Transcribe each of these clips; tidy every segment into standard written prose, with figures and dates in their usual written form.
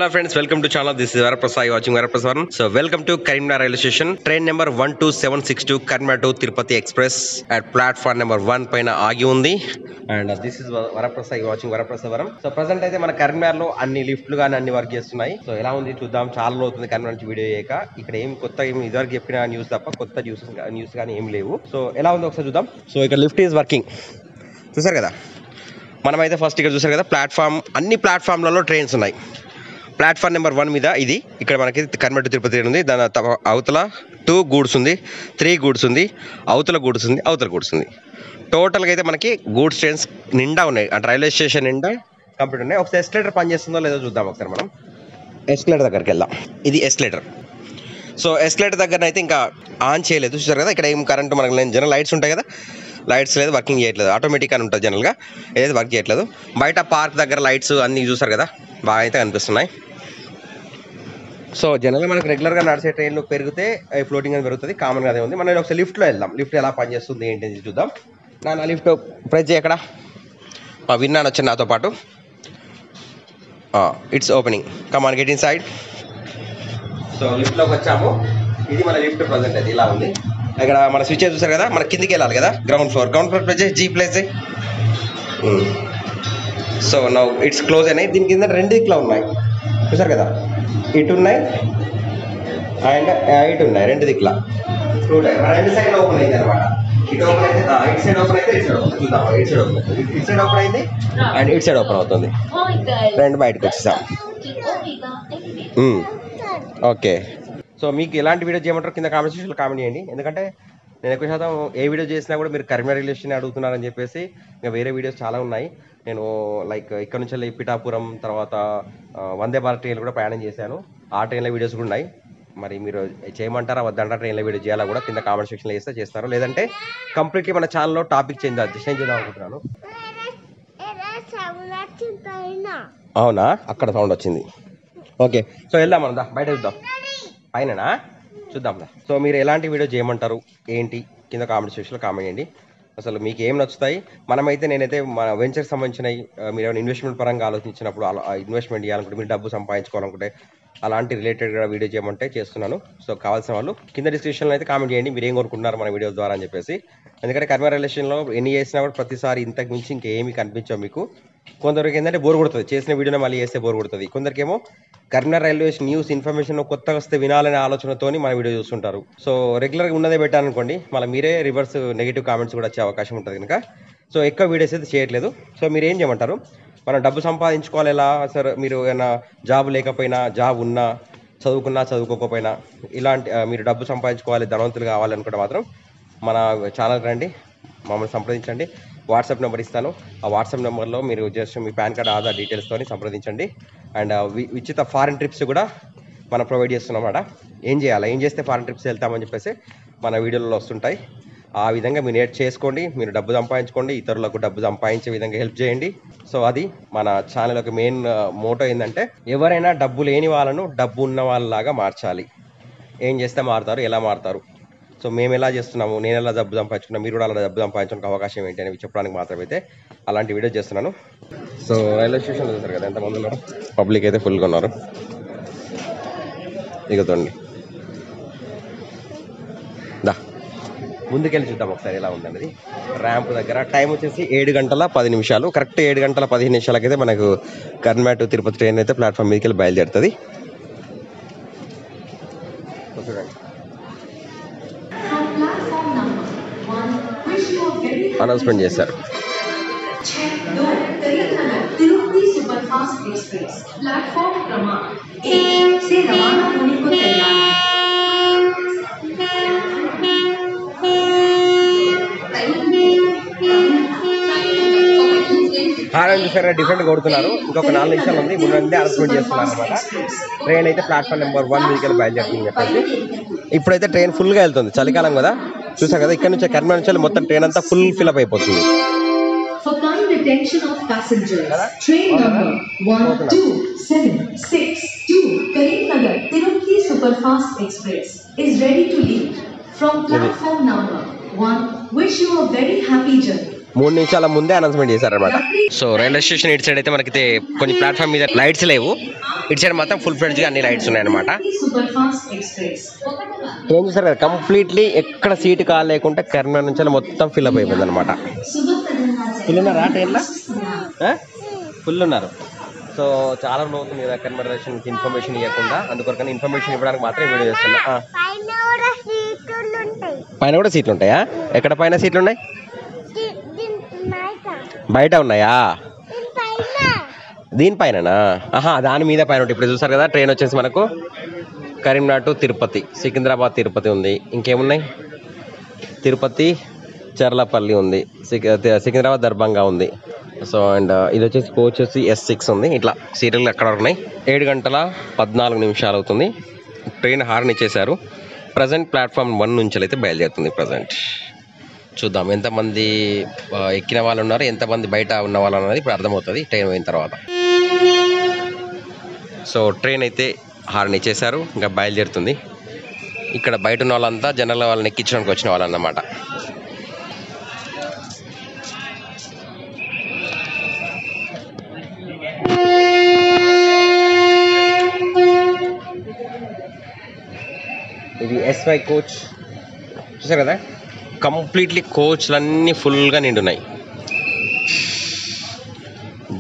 Hello friends, welcome to channel. This is Varaprasad watching Varaprasad. So welcome to Karimnagar railway station. Train number 12762 Karimnagar to Tirupati Express at platform number 1 paina aagi undi. And this is Varaprasad watching Varaprasad. So present అయితే మన కరీంనగర్ లో అన్ని లిఫ్ట్లు గాని అన్ని work చేస్తున్నాయి. So ఎలా ఉంది చూద్దాం. చాలా రోజులు అవుతుంది కరీంనగర్ నుంచి వీడియో చేయక. ఇక్కడ ఏం కొత్త ఏం ఇదివరకు చెప్పిన న్యూస్ తప్ప కొత్త న్యూస్ గాని ఏం లేవు. సో ఎలా ఉంది ఒకసారి చూద్దాం. సో ఇక్కడ లిఫ్ట్ ఈజ్ వర్కింగ్. చూసారు కదా, మనమైతే ఫస్ట్ ఇక్కడ చూసారు కదా ప్లాట్ఫామ్, అన్ని ప్లాట్ఫామ్లలో ట్రైన్స్ ఉన్నాయి. ప్లాట్ఫామ్ నెంబర్ 1 మీద ఇది ఇక్కడ మనకి కరీంనగర్ టు తిరుపతి ట్రైన్ ఉంది. దాని అవతల 2 గూడ్స్ ఉంది, 3 గూడ్స్ ఉంది, అవతల గూడ్స్ ఉంది, అవతల గూడ్స్ ఉంది. టోటల్గా అయితే మనకి గూడ్స్ ట్రైన్స్ నిండా ఉన్నాయి. అంటే రైల్వే స్టేషన్ నిండా కంప్లీట్ ఉన్నాయి. ఒకసారి ఎస్కలేటర్ పనిచేస్తుందో లేదో చూద్దాం. ఒకసారి మనం ఎస్కలేటర్ దగ్గరికి వెళ్దాం. ఇది ఎస్కలేటర్. సో ఎస్కలేటర్ దగ్గర అయితే ఇంకా ఆన్ చేయలేదు. చూసారు కదా, ఇక్కడ ఏం కరెంట్ మనకు లేదు. జనరల్ లైట్స్ ఉంటాయి కదా, లైట్స్ లేదు, వర్కింగ్ చేయట్లేదు. ఆటోమేటిక్ అని ఉంటుంది జనరల్గా, ఏదైతే వర్క్ చేయట్లేదు. బయట పార్క్ దగ్గర లైట్స్ అన్నీ చూసారు కదా, బాగా అయితే కనిపిస్తున్నాయి. సో జనరల్గా మనకు రెగ్యులర్గా నడిచే ట్రైన్లు పెరిగితే ఫ్లోటింగ్ అని పెరుగుతుంది, కామన్గా అదే ఉంది. మనం ఒకసారి లిఫ్ట్లో వెళ్దాం. లిఫ్ట్ ఎలా పనిచేస్తుంది ఏంటి చూద్దాం. నా లిఫ్ట్ ప్రెస్ చేయ ఎక్కడ విన్నాను వచ్చాను నాతో పాటు. It's opening, come on get inside. So లిఫ్ట్లోకి వచ్చాము. ఇది మన లిఫ్ట్ ప్రజెంట్ అయితే ఇలా ఉంది. ఇక్కడ మన స్విచ్ చూసారు కదా, మన కిందికి వెళ్ళాలి కదా, గ్రౌండ్ ఫ్లోర్ ప్రెస్ చేసి జీ ప్లేస్. సో నౌ ఇట్స్ క్లోజ్ అయినాయి. దీని కింద 2 దిక్కులు ఉన్నాయి చూసారు కదా, ఇటు ఉన్నాయి అండ్ ఇటు ఉన్నాయి. 2 దిక్కుల 2 సైడ్ ఓపెన్ అయింది అనమాట. ఇటు ఓపెన్ అయితే ఇటు సైడ్ ఓపెన్ అయితే ఇటు సైడ్ ఓపెన్. చూద్దాం, ఇటు సైడ్ ఓపెన్ అవుతుంది, ఇటు సైడ్ ఓపెన్ అయింది అండ్ ఇటు సైడ్ ఓపెన్ అవుతుంది. 2 బయటకు వచ్చేసాం. ఓకే, సో మీకు ఎలాంటి వీడియో చేయమంటారు కింద కామెంట్ సెక్షన్లో కామెంట్ చేయండి. ఎందుకంటే నేను ఎక్కువ శాతం ఏ వీడియో చేసినా కూడా మీరు కరీంనగర్ రైల్వే స్టేషన్ అడుగుతున్నారని చెప్పేసి ఇంకా వేరే వీడియోస్ చాలా ఉన్నాయి. నేను లైక్ ఇక్కడ నుంచి వెళ్ళి పిఠాపురం, తర్వాత వందే భారత్ ట్రైన్లు కూడా ప్రయాణం చేశాను. ఆ ట్రైన్ల వీడియోస్ కూడా ఉన్నాయి. మరి మీరు చేయమంటారా వద్దంటారా ట్రైన్ల వీడియో చేయాలా కూడా కింద కామెంట్ సెక్షన్లో వేస్తే చేస్తారు. లేదంటే కంప్లీట్లీ మన ఛానల్లో టాపిక్ చేంజ్ చేద్దాం అనుకుంటున్నాను. అవునా, అక్కడ సౌండ్ వచ్చింది. ఓకే, సో వెళ్దాం మనం, బయట చూద్దాం. పైననా చూద్దాం. సో మీరు ఎలాంటి వీడియో చేయమంటారు ఏంటి కింద కామెంట్ సెక్షన్లో కామెంట్ చేయండి. అసలు మీకు ఏం నచ్చుతాయి. నేనైతే మన వెంచర్కి సంబంధించినవి మీరు ఏమైనా ఇన్వెస్ట్మెంట్ పరంగా ఆలోచించినప్పుడు, ఇన్వెస్ట్మెంట్ చేయాలనుకుంటే, మీరు డబ్బు సంపాదించుకోవాలనుకుంటే, అలాంటి రిలేటెడ్గా వీడియో చేయమంటే చేస్తున్నాను. సో కావాల్సిన వాళ్ళు కింద డిస్క్రిప్షన్లో అయితే కామెంట్ చేయండి మీరు ఏం కోరుకుంటున్నారు మన వీడియో ద్వారా అని చెప్పేసి. ఎందుకంటే కరీంనగర్ రైల్వే స్టేషన్లో ఎన్ని చేసినా కూడా ప్రతిసారి ఇంతకు మించి ఇంకేమీ కనిపించావు మీకు. కొందరికి ఏంటంటే బోర్ కొడుతుంది, చేసిన వీడియోనే మళ్ళీ చేస్తే బోర్ కొడుతుంది. కొందరికేమో కరీంనగర్ రైల్వే న్యూస్ ఇన్ఫర్మేషన్ కొత్తగా వస్తే వినాలనే ఆలోచనతోని మన వీడియో చూస్తుంటారు. సో రెగ్యులర్గా ఉన్నదే పెట్టాలనుకోండి, మళ్ళీ మీరే రివర్స్ నెగిటివ్ కామెంట్స్ కూడా వచ్చే అవకాశం ఉంటుంది కనుక సో ఎక్కువ వీడియోస్ అయితే చేయట్లేదు. సో మీరు ఏం చేయమంటారు, మనం డబ్బు సంపాదించుకోవాలి ఎలా సార్? మీరు ఏమైనా జాబ్ లేకపోయినా, జాబ్ ఉన్నా, చదువుకున్నా చదువుకోకపోయినా, ఇలాంటి మీరు డబ్బు సంపాదించుకోవాలి, ధనవంతులు కావాలనుకుంటే మాత్రం మన ఛానల్ రండి, మమ్మల్ని సంప్రదించండి. వాట్సాప్ నెంబర్ ఇస్తాను. ఆ వాట్సాప్ నెంబర్లో మీరు జస్ట్ మీ పాన్ కార్డ్, ఆధార్ డీటెయిల్స్తో సంప్రదించండి. అండ్ ఉచిత ఫారిన్ ట్రిప్స్ కూడా మనం ప్రొవైడ్ చేస్తున్నాం అన్నమాట. ఏం చేయాలి, ఏం చేస్తే ఫారిన్ ట్రిప్స్ వెళ్తామని చెప్పేసి మన వీడియోలో వస్తుంటాయి. ఆ విధంగా మీరు నేర్చు చేసుకోండి, మీరు డబ్బు సంపాదించుకోండి, ఇతరులకు డబ్బు సంపాదించే విధంగా హెల్ప్ చేయండి. సో అది మన ఛానల్ యొక్క మెయిన్ మోటో ఏంటంటే, ఎవరైనా డబ్బు లేని వాళ్ళను డబ్బు ఉన్న వాళ్ళలాగా మార్చాలి. ఏం చేస్తే మారుతారు, ఎలా మారుతారు, సో మేము ఎలా చేస్తున్నాము, నేను ఎలా డబ్బు సంపాదించుకున్నాను, మీరు కూడా అలా డబ్బు సంపాదించడానికి అవకాశం ఏంటి అని చెప్పడానికి మాత్రమైతే అలాంటి వీడియో చేస్తున్నాను. సో రైల్వే స్టేషన్ చూస్తారు కదా ఎంతమంది ఉన్నారు, పబ్లిక్ అయితే ఫుల్గా ఉన్నారు. ఇగోండి, ముందుకెళ్ళి చూద్దాం ఒకసారి ఎలా ఉందన్నది. ర్యాంప్ దగ్గర టైం వచ్చేసి 7 గంటల 10 నిమిషాలు. కరెక్ట్ 7 గంటల 15 నిమిషాలకైతే మనకు కరీంనగర్ టు తిరుపతి ట్రైన్ అయితే ప్లాట్ఫామ్ మీదకి వెళ్ళి బయలుదేరుతుంది. చూడండి, అనౌన్స్మెంట్ చేశారు. హారన్ చూసారా, డిఫరెంట్ కొడుతున్నారు. ఇంకొక 4 నిమిషాలు ఉంది, ముందే అనౌన్స్మెంట్ చేస్తున్నారు అనమాట. ట్రైన్ అయితే ప్లాట్ఫామ్ నెంబర్ 1 మీదకి వెళ్ళి బయలుదేరుతుంది చెప్పేసి. ఇప్పుడైతే ట్రైన్ ఫుల్గా వెళ్తుంది, చలికాలం కదా చూసారు కదా. ఇక్కడ నుంచి కరీంనగర్ నుంచి మొత్తం ట్రైన్ అంతా ఫుల్ ఫిల్అప్ అయిపోతుంది. For kind attention of passengers, train number 1276 Karimnagar Tirupati Superfast Express is ready to leave from platform number 1. Wish you a very happy journey. 3 నిమిషాల ముందే అనౌన్స్మెంట్ చేశారనమాట. సో రైల్వే స్టేషన్ ఇటు side అయితే మనకి కొన్ని platform మీద lights లేవు, ఇటు సైడ్ మాత్రం ఫుల్ ఫ్లెడ్జ్గా అన్ని లైట్స్ ఉన్నాయన్నమాట. ఏం చూసారు కదా, కంప్లీట్లీ ఎక్కడ సీటు కాల్ లేకుండా కరీంనగర్ నుంచి మొత్తం ఫిల్అప్ అయిపోయింది అనమాట. ఫుల్ ఉన్నారా ట్రైన్లో? ఫుల్ ఉన్నారు. సో చాలా రోజులు అవుతుంది కదా కరీంనగర్ రైల్వే ఇన్ఫర్మేషన్ ఇవ్వకుండా, అందుకొరకని ఇన్ఫర్మేషన్ ఇవ్వడానికి మాత్రం వీడియో చేస్తున్నా. పైన కూడా సీట్లు ఉంటాయా? ఎక్కడ పైన సీట్లు ఉన్నాయి? బయట ఉన్నాయా? దీనిపైననా? దాని మీద పైన ఉంటాయి. ఇప్పుడు చూసారు కదా ట్రైన్ వచ్చేసి మనకు కరీంనగర్ టు తిరుపతి, సికింద్రాబాద్ తిరుపతి ఉంది. ఇంకేమున్నాయి? తిరుపతి చర్లపల్లి ఉంది, సికింద్రాబాద్ దర్భంగా ఉంది. సో అండ్ ఇది వచ్చేసి కోచ్ వచ్చి S6 ఉంది. ఇట్లా సీరియల్ అక్కడ ఉన్నాయి. 7 గంటల 14 నిమిషాలు అవుతుంది. ట్రైన్ హార్న్ ఇచ్చేశారు. ప్రజెంట్ ప్లాట్ఫామ్ 1 నుంచి అయితే బయలుదేరుతుంది. ప్రజెంట్ చూద్దాం ఎంతమంది ఎక్కిన వాళ్ళు ఉన్నారు, ఎంతమంది బయట ఉన్న వాళ్ళు అన్నది ఇప్పుడు అర్థమవుతుంది ట్రైన్ పోయిన తర్వాత. సో ట్రైన్ అయితే హార్న్ ఇచ్చేశారు, ఇంకా బయలుదేరుతుంది. ఇక్కడ బయట ఉన్న వాళ్ళంతా జనరల్ వాళ్ళని ఎక్కించడానికి వచ్చిన వాళ్ళు అన్నమాట. ఇది S5 కోచ్ చూసారు కదా, కంప్లీట్లీ కోచ్లన్నీ ఫుల్గా నిండున్నాయి.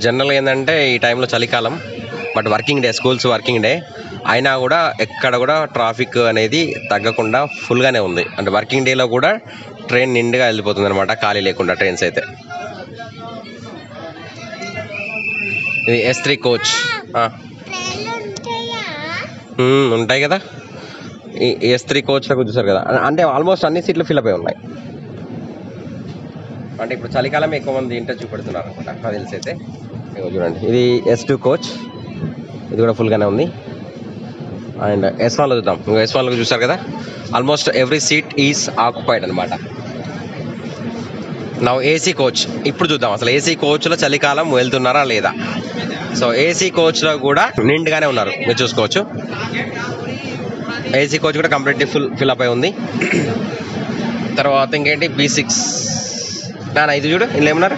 జనరల్గా ఏంటంటే ఈ టైంలో చలికాలం, but working day, schools working day అయినా కూడా ఎక్కడ కూడా ట్రాఫిక్ అనేది తగ్గకుండా ఫుల్గానే ఉంది. అంటే వర్కింగ్ డేలో కూడా ట్రైన్ నిండుగా వెళ్ళిపోతుంది అనమాట, ఖాళీ లేకుండా ట్రైన్స్ అయితే. ఇది S3 కోచ్ ఉంటాయి కదా. ఈ S3 కోచ్లకు చూసారు కదా, అంటే ఆల్మోస్ట్ అన్ని సీట్లు ఫిల్అప్ అయి ఉన్నాయి. అంటే ఇప్పుడు చలికాలం ఎక్కువ మంది ఇంటర్ చూపెడుతున్నారు అనమాట నాకు తెలిసి అయితే. చూడండి ఇది S2 కోచ్, ఇది కూడా ఫుల్గానే ఉంది. అండ్ S1లో చూద్దాం. S1లో చూసారు కదా, almost every seat is occupied అనమాట. నా AC కోచ్ ఇప్పుడు చూద్దాం అసలు AC కోచ్లో చలికాలం వెళ్తున్నారా లేదా. సో AC కోచ్లో కూడా నిండుగానే ఉన్నారు, మీరు చూసుకోవచ్చు. AC కోచ్ కూడా కంప్లీట్లీ ఫిల్అప్ అయి ఉంది. తర్వాత ఇంకేంటి B6 ఇది చూడు, ఇందులో ఏమన్నారు,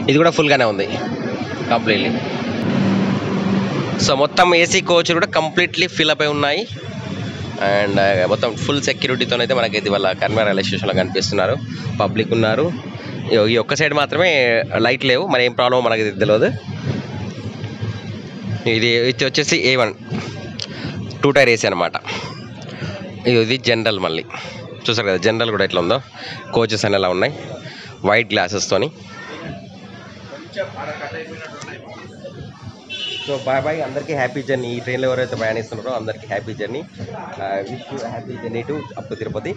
ఇది కూడా ఫుల్గానే ఉంది కంప్లీట్లీ. సో మొత్తం AC కోచ్ కూడా కంప్లీట్లీ ఫిల్అప్ అయి ఉన్నాయి. అండ్ మొత్తం ఫుల్ సెక్యూరిటీతో అయితే మనకి ఇది వాళ్ళ కరీంనగర్ రైల్వే స్టేషన్లో కనిపిస్తున్నారు. పబ్లిక్ ఉన్నారు. ఈ ఒక్క సైడ్ మాత్రమే లైట్ లేవు, మరి ఏం ప్రాబ్లమో మనకి తెలియదు. ఇది వచ్చేసి A1 2 టైర్ AC అనమాట. ఇది జనరల్, మళ్ళీ చూసారు కదా జనరల్ కూడా ఎట్లా ఉందో, కోచెస్ అని ఎలా ఉన్నాయి వైట్ గ్లాసెస్తోని. సో బాయ్ అందరికీ హ్యాపీ జర్నీ. ఈ ట్రైన్లో ఎవరైతే ప్రయాణిస్తున్నారో అందరికీ happy journey. Wish you happy journey to up to Tirupati.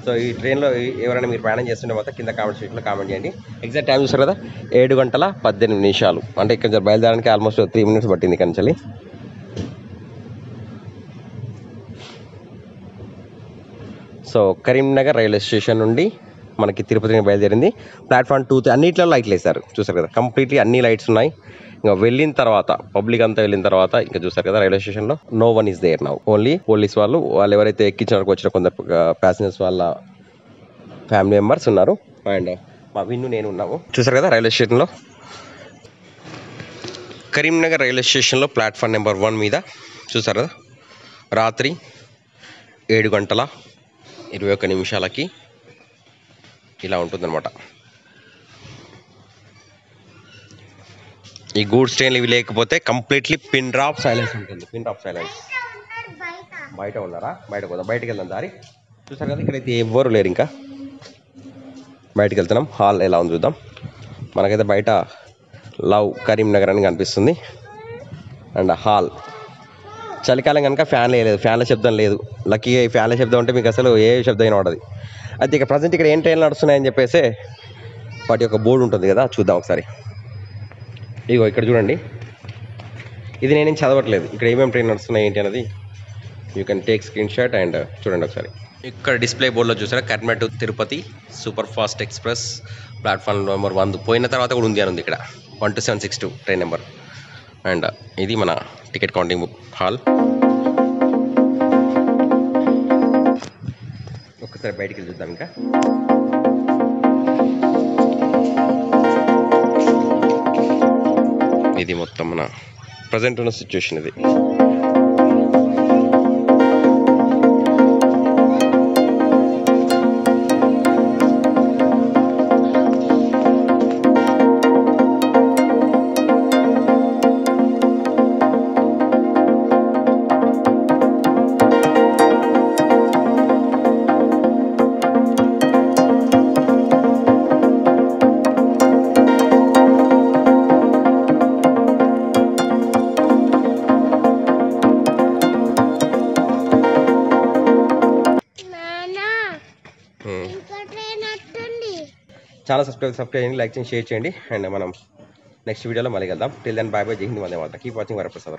So ఈ ట్రైన్లో ఎవరైనా మీరు ప్రయాణం చేస్తుంటే మాత్రం కింద కామెంట్ సెక్షన్లో కామెంట్ చేయండి. ఎగ్జాక్ట్ టైం చూసారు కదా, 7 గంటల 18 నిమిషాలు. అంటే ఇక్కడ బయలుదేరడానికి ఆల్మోస్ట్ 3 మినిట్స్ పట్టింది ఇక్కడ నుంచి. సో కరీంనగర్ రైల్వే స్టేషన్ నుండి మనకి తిరుపతికి బయలుదేరింది. ప్లాట్ఫామ్ 2 అన్నింటిలో లైట్లు వేశారు, చూసారు కదా, కంప్లీట్లీ అన్ని లైట్స్ ఉన్నాయి. ఇంకా వెళ్ళిన తర్వాత పబ్లిక్ అంతా వెళ్ళిన తర్వాత ఇంకా చూసారు కదా రైల్వే స్టేషన్లో no one is there now. Only police వాళ్ళు ఎవరైతే ఎక్కించడానికి వచ్చిన కొందరు ప్యాసింజర్స్ వాళ్ళ ఫ్యామిలీ మెంబర్స్ ఉన్నారు. అండ్ మా విన్ను నేను ఉన్నాము. చూసారు కదా రైల్వే స్టేషన్లో, కరీంనగర్ రైల్వే స్టేషన్లో ప్లాట్ఫామ్ నెంబర్ 1 మీద చూసారు కదా, రాత్రి 7 గంటల 21 నిమిషాలకి ఇలా ఉంటుందన్నమాట. ఈ గూడ్స్ ట్రైన్లు ఇవి లేకపోతే కంప్లీట్లీ పిన్ డ్రాప్ సైలెన్స్ ఉంటుంది. Pin drop silence. బయట ఉన్నారా? బయట పోదాం, బయటకు వెళ్దాం దారి. చూసారు కదా ఇక్కడైతే ఎవ్వరు లేరు. ఇంకా బయటకు వెళ్తున్నాం. హాల్ ఎలా ఉంది చూద్దాం. మనకైతే బయట లవ్ కరీంనగర్ అని కనిపిస్తుంది. అండ్ హాల్ చలికాలం కనుక ఫ్యాన్లు వేయలేదు, ఫ్యాన్ల శబ్దం లేదు. లక్కీగా ఈ ఫ్యాన్ల శబ్దం ఉంటే మీకు అసలు ఏ శబ్దం అయినా ఉండదు. అయితే ఇక ప్రజెంట్ ఇక్కడ ఏం ట్రైన్లు నడుస్తున్నాయని చెప్పేసి వాటి యొక్క బోర్డు ఉంటుంది కదా, చూద్దాం ఒకసారి. ఇగో ఇక్కడ చూడండి, ఇది నేనేం చదవట్లేదు. ఇక్కడ ఏమేమి ట్రైన్ నడుస్తున్నాయి ఏంటి అనేది you can take screen shot and చూడండి ఒకసారి. ఇక్కడ డిస్ప్లే బోర్డులో చూసారా, Karimnagar to Tirupati super fast express platform number 1 పోయిన తర్వాత కూడా ఉంది అని ఉంది ఇక్కడ. 12762 ట్రైన్ నెంబర్. అండ్ ఇది మన టికెట్ కౌంటింగ్ హాల్. ఒక్కసారి బయటికి వెళ్ళి చూద్దాం. ఇంకా ఇది మొత్తం మన ప్రజెంట్ ఉన్న సిచ్యువేషన్ ఇది. చాలా సబ్స్క్రైబ్ చేయండి, లైక్ చేయండి, షేర్ చేయండి. అండ్ మనం నెక్స్ట్ వీడియోలో మళ్ళీ వెళ్దాం. Till then bye bye. జై హింద్, వందే మాతరం. Keep watching Varaprasad Rao.